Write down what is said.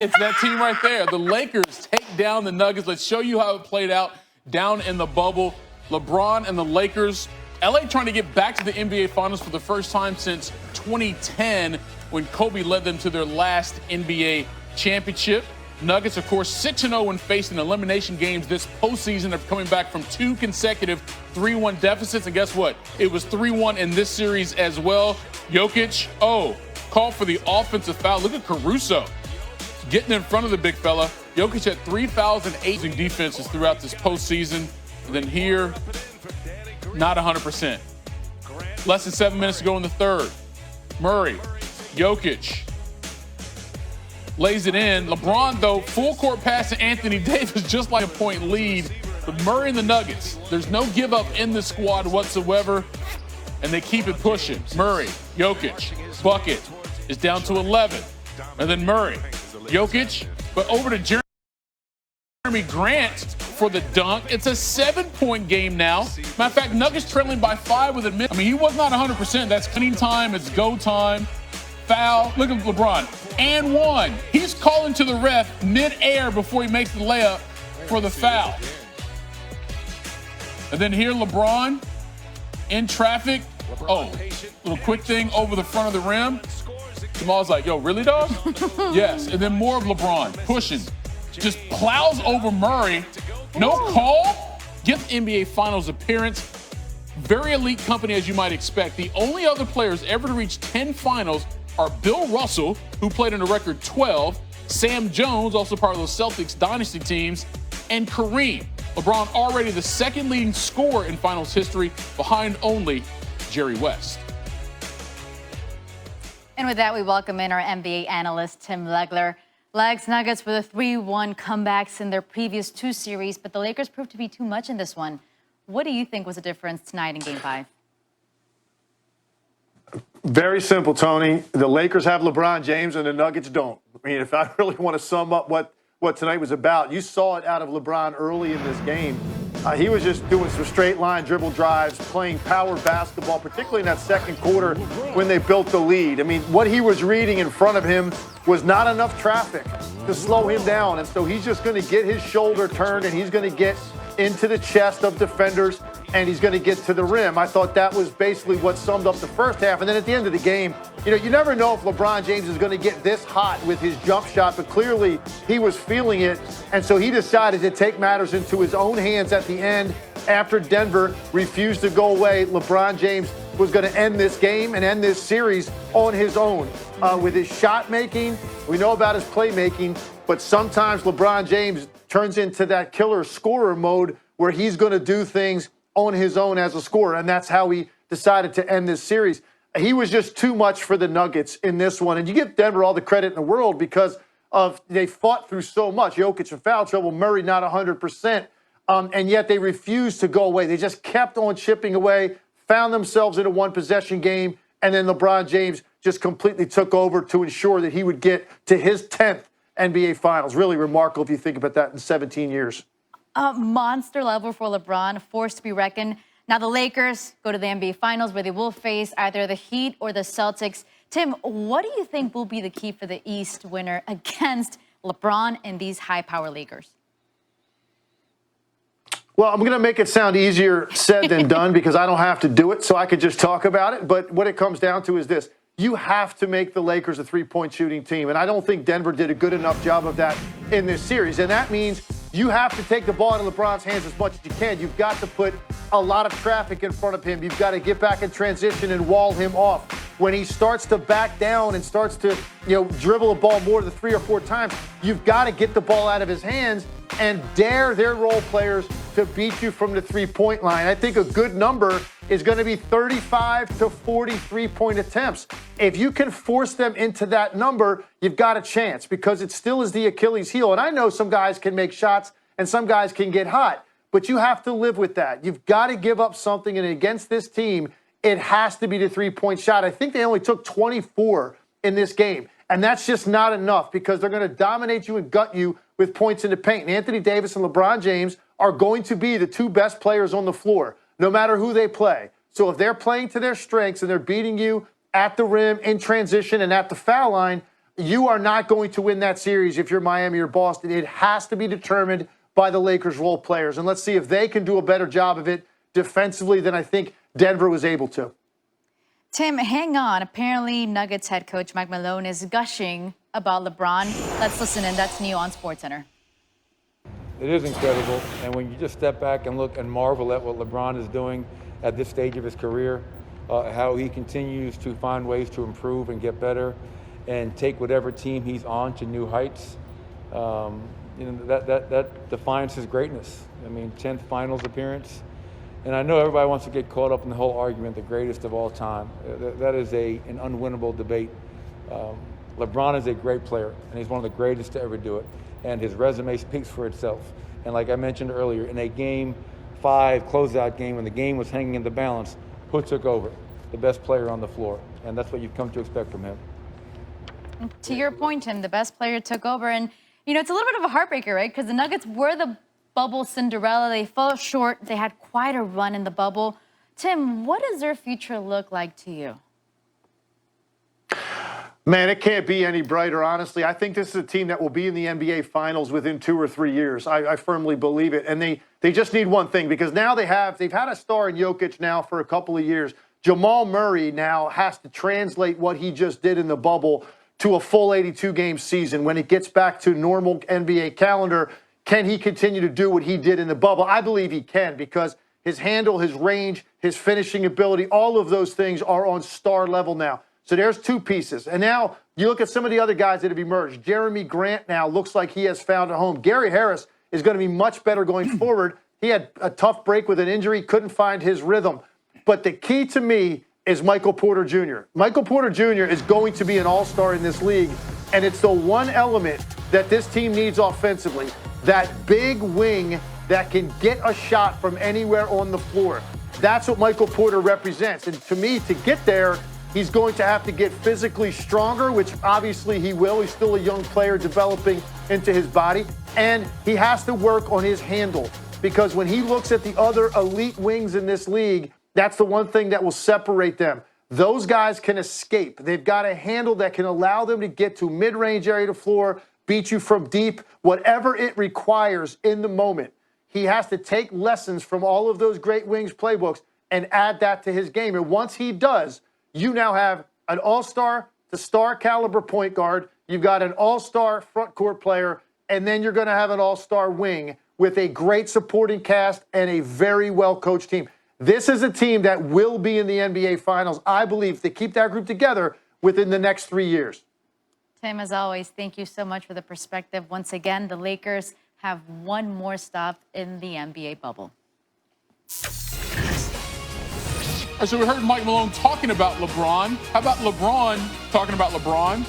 It's that team right there. The Lakers take down the Nuggets. Let's show you how it played out down in the bubble. LeBron and the Lakers. LA trying to get back to the NBA Finals for the first time since 2010 when Kobe led them to their last NBA championship. Nuggets, of course, 6-0 when facing elimination games this postseason after coming back from 2 consecutive 3-1 deficits. And guess what? It was 3-1 in this series as well. Jokic, called for the offensive foul. Look at Caruso getting in front of the big fella. Jokic had 3 fouls and 8 defenses throughout this postseason. And then here, not 100%. Less than 7 minutes to go in the third. Murray, Jokic lays it in. LeBron, though, full court pass to Anthony Davis, just like a point lead. But Murray and the Nuggets, there's no give up in this squad whatsoever, and they keep it pushing. Murray, Jokic, bucket is down to 11. And then Murray, Jokic, but over to Jeremy Grant for the dunk. It's a 7-point game now. Matter of fact, Nuggets trailing by 5 with a minute. I mean, he was not 100%. That's clean time. It's go time. Foul. Look at LeBron. And 1. He's calling to the ref mid-air before he makes the layup for the foul. And then here, LeBron in traffic. Little quick thing over the front of the rim. Jamal's like, yo, really, dog? Yes. And then more of LeBron pushing. Just plows over Murray. No call. Gets NBA Finals appearance. Very elite company, as you might expect. The only other players ever to reach 10 finals are Bill Russell, who played in a record 12, Sam Jones, also part of the Celtics dynasty teams, and Kareem. LeBron already the second leading scorer in finals history, behind only Jerry West. And with that, we welcome in our NBA analyst, Tim Legler. Legs, Nuggets with a 3-1 comebacks in their previous 2 series, but the Lakers proved to be too much in this one. What do you think was the difference tonight in Game 5? Very simple, Tony. The Lakers have LeBron James and the Nuggets don't. I mean, if I really want to sum up what tonight was about, you saw it out of LeBron early in this game. He was just doing some straight line dribble drives, playing power basketball, particularly in that second quarter when they built the lead. I mean, what he was reading in front of him was not enough traffic to slow him down. And so he's just going to get his shoulder turned and he's going to get into the chest of defenders and he's going to get to the rim. I thought that was basically what summed up the first half. And then at the end of the game, you never know if LeBron James is going to get this hot with his jump shot, but clearly he was feeling it. And so he decided to take matters into his own hands at the end. After Denver refused to go away, LeBron James was going to end this game and end this series on his own. With his shot making, we know about his playmaking, but sometimes LeBron James turns into that killer scorer mode where he's going to do things on his own as a scorer, and that's how he decided to end this series. He was just too much for the Nuggets in this one, and you give Denver all the credit in the world because they fought through so much. Jokic in foul trouble, Murray not 100%, and yet they refused to go away. They just kept on chipping away, found themselves in a one-possession game, and then LeBron James just completely took over to ensure that he would get to his 10th NBA Finals. Really remarkable if you think about that in 17 years. Monster level for LeBron, a force to be reckoned. Now the Lakers go to the NBA Finals where they will face either the Heat or the Celtics. Tim, what do you think will be the key for the East winner against LeBron and these high-power Lakers? Well, I'm going to make it sound easier said than done because I don't have to do it, so I could just talk about it. But what it comes down to is this. You have to make the Lakers a three-point shooting team, and I don't think Denver did a good enough job of that in this series. And that means you have to take the ball out of LeBron's hands as much as you can. You've got to put a lot of traffic in front of him. You've got to get back in transition and wall him off. When he starts to back down and starts to, dribble the ball more than 3 or 4 times, you've got to get the ball out of his hands and dare their role players to beat you from the three-point line. I think a good number is going to be 35 to 40 three-point attempts. If you can force them into that number, you've got a chance because it still is the Achilles heel. And I know some guys can make shots and some guys can get hot, but you have to live with that. You've got to give up something, and against this team, it has to be the three-point shot. I think they only took 24 in this game, and that's just not enough because they're going to dominate you and gut you with points in the paint. And Anthony Davis and LeBron James are going to be the 2 best players on the floor, no matter who they play. So if they're playing to their strengths and they're beating you at the rim, in transition, and at the foul line, you are not going to win that series if you're Miami or Boston. It has to be determined by the Lakers' role players. And let's see if they can do a better job of it defensively than I think Denver was able to. Tim, hang on. Apparently, Nuggets head coach Mike Malone is gushing about LeBron. Let's listen in. That's new on SportsCenter. It is incredible. And when you just step back and look and marvel at what LeBron is doing at this stage of his career, how he continues to find ways to improve and get better and take whatever team he's on to new heights, that defines his greatness. I mean, 10th finals appearance. And I know everybody wants to get caught up in the whole argument, the greatest of all time. That is an unwinnable debate. LeBron is a great player, and he's one of the greatest to ever do it. And his resume speaks for itself. And like I mentioned earlier, in a Game 5 closeout game, when the game was hanging in the balance, who took over? The best player on the floor. And that's what you've come to expect from him. To your point, Tim, the best player took over. And, you know, it's a little bit of a heartbreaker, right? Because the Nuggets were the bubble Cinderella. They fell short. They had quite a run in the bubble. Tim, what does their future look like to you? Man, it can't be any brighter, honestly. I think this is a team that will be in the NBA Finals within 2 or 3 years. I firmly believe it. And they just need one thing, because now they've had a star in Jokic now for a couple of years. Jamal Murray now has to translate what he just did in the bubble to a full 82-game season. When it gets back to normal NBA calendar, can he continue to do what he did in the bubble? I believe he can, because his handle, his range, his finishing ability, all of those things are on star level now. So there's 2 pieces. And now you look at some of the other guys that have emerged. Jeremy Grant now looks like he has found a home. Gary Harris is going to be much better going forward. He had a tough break with an injury, couldn't find his rhythm. But the key to me is Michael Porter Jr. Michael Porter Jr. is going to be an all-star in this league, and it's the one element that this team needs offensively, that big wing that can get a shot from anywhere on the floor. That's what Michael Porter represents. And to me, to get there, he's going to have to get physically stronger, which obviously he will. He's still a young player developing into his body. And he has to work on his handle, because when he looks at the other elite wings in this league, that's the one thing that will separate them. Those guys can escape. They've got a handle that can allow them to get to mid-range area of the floor, beat you from deep, whatever it requires in the moment. He has to take lessons from all of those great wings playbooks and add that to his game. And once he does, you now have an all-star to star caliber point guard. You've got an all-star front court player, and then you're going to have an all-star wing with a great supporting cast and a very well-coached team. This is a team that will be in the NBA Finals, I believe, if they keep that group together within the next 3 years. Tim, as always, thank you so much for the perspective. Once again, the Lakers have one more stop in the NBA bubble. So we heard Mike Malone talking about LeBron. How about LeBron talking about LeBron?